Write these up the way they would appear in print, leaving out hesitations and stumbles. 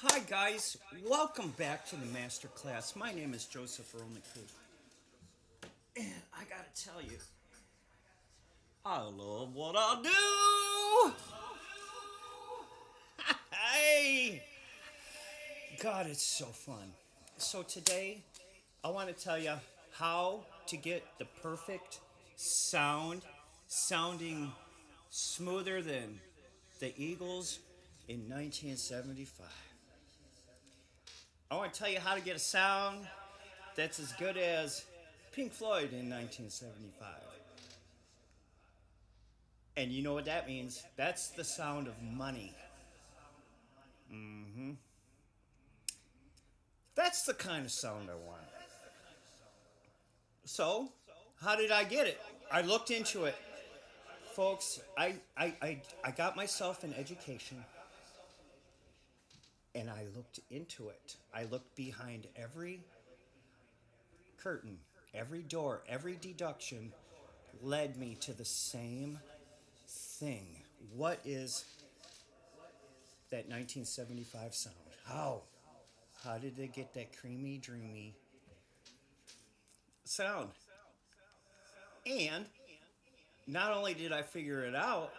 Hi guys, welcome back to the master class. My name is Joseph Earl McPeek. And I gotta tell you, I love what I do. Hey, God, it's so fun. So today, I want to tell you how to get the perfect sounding smoother than the Eagles in 1975. I want to tell you how to get a sound that's as good as Pink Floyd in 1975. And you know what that means? That's the sound of money. That's the kind of sound I want. So, how did I get it? I looked into it. Folks, I got myself an education and I looked into it. I looked behind every curtain, every door, every deduction led me to the same thing. What is that 1975 sound? How? How did they get that creamy, dreamy sound? And not only did I figure it out,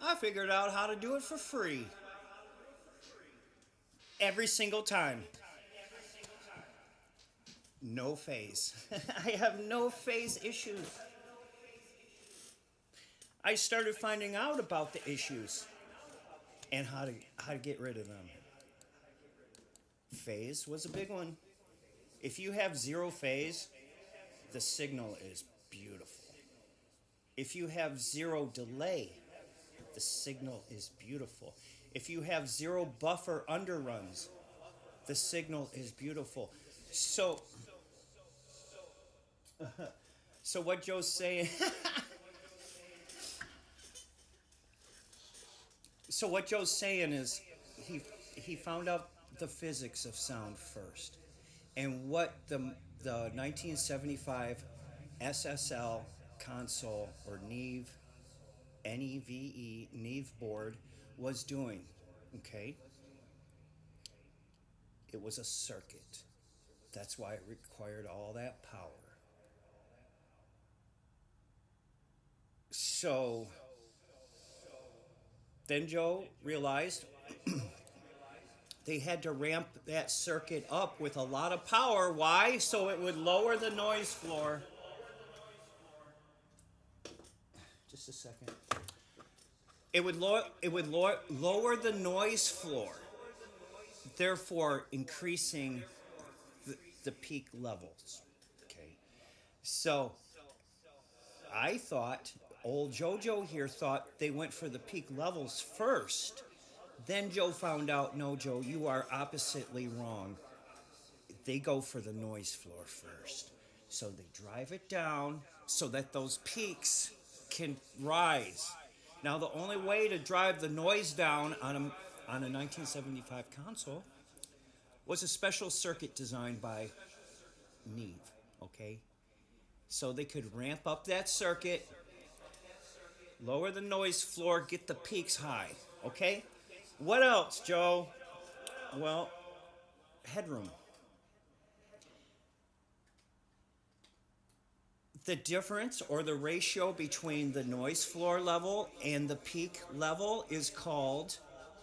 I figured out how to do it for free. Every single time. No phase. I have no phase issues. I started finding out about the issues and how to get rid of them. Phase was a big one. If you have zero phase, the signal is beautiful. If you have zero delay, the signal is beautiful. If you have zero buffer underruns, the signal is beautiful. So, so what Joe's saying, so what Joe's saying is he found out the physics of sound first, and what the 1975 SSL console or Neve board was doing. Okay, it was a circuit. That's why it required all that power. So then Joe realized they had to ramp that circuit up with a lot of power. Why? So it would lower the noise floor. Just a second. Lower the noise floor, therefore increasing the peak levels. Okay. So I thought, old JoJo here thought they went for the peak levels first. Then Joe found out, no, Joe, you are oppositely wrong. They go for the noise floor first. So they drive it down so that those peaks can rise. Now, the only way to drive the noise down on a 1975 console was a special circuit designed by Neve, okay? So they could ramp up that circuit, lower the noise floor, get the peaks high, okay? What else, Joe? Well, headroom. The difference or the ratio between the noise floor level and the peak level is called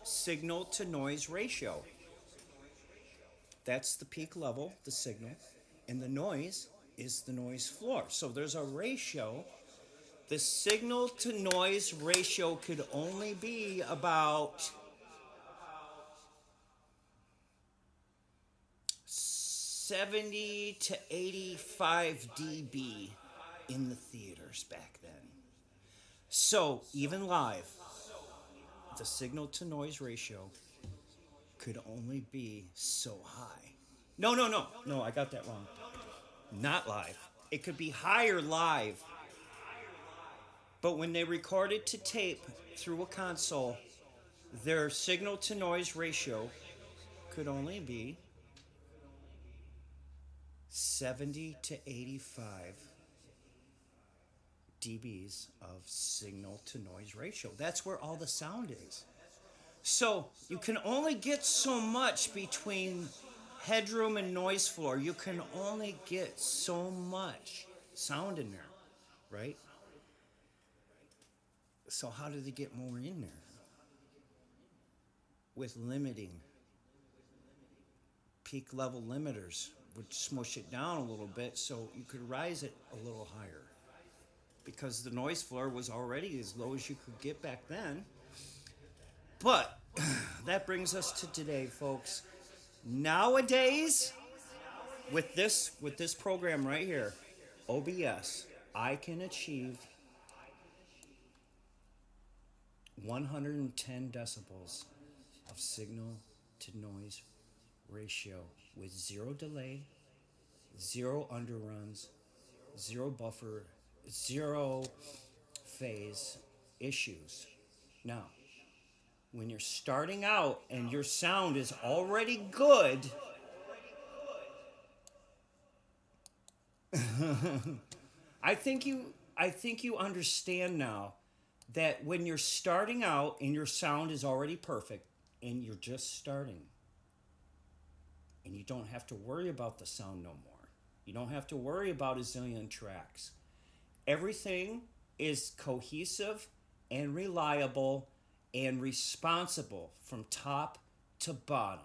signal to noise ratio. That's the peak level, the signal, and the noise is the noise floor. So there's a ratio. The signal to noise ratio could only be about 70 to 85 dB in the theaters back then. So even live, the signal to noise ratio could only be so high. No, I got that wrong. Not live. It could be higher live. But when they recorded to tape through a console, their signal to noise ratio could only be 70 to 85 dBs of signal to noise ratio. That's where all the sound is. So you can only get so much between headroom and noise floor. You can only get so much sound in there, right? So how do they get more in there? With limiting peak level limiters would smush it down a little bit so you could rise it a little higher because the noise floor was already as low as you could get back then. But that brings us to today, folks. Nowadays, with this program right here, OBS, I can achieve 110 decibels of signal to noise ratio with zero delay, zero underruns, zero buffer, zero phase issues. Now, when you're starting out and your sound is already good, I think you understand now that when you're starting out and your sound is already perfect and you're just starting and you don't have to worry about the sound no more. You don't have to worry about a zillion tracks. Everything is cohesive and reliable and responsible from top to bottom.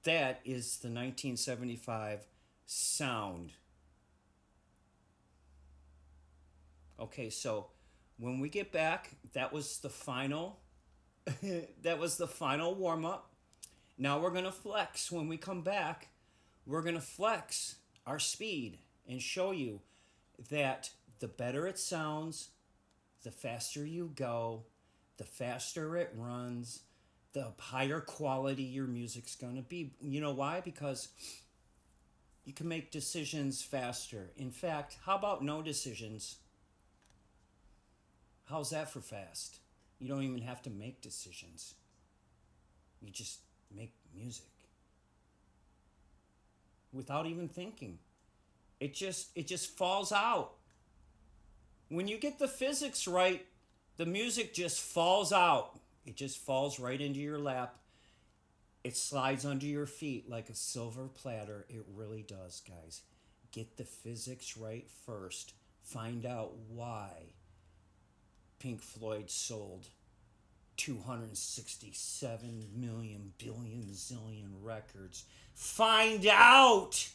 That is the 1975 sound. Okay, so when we get back, that was the final that was the final warm up. Now we're going to flex when we come back. We're going to flex our speed and show you that the better it sounds, the faster you go, the faster it runs, the higher quality your music's going to be. You know why? Because you can make decisions faster. In fact, how about no decisions? How's that for fast? You don't even have to make decisions. You just make music without even thinking. It just falls out. When you get the physics right, the music just falls out. It just falls right into your lap. It slides under your feet like a silver platter. It really does, guys. Get the physics right first. Find out why Pink Floyd sold 267 million billion zillion records. Find out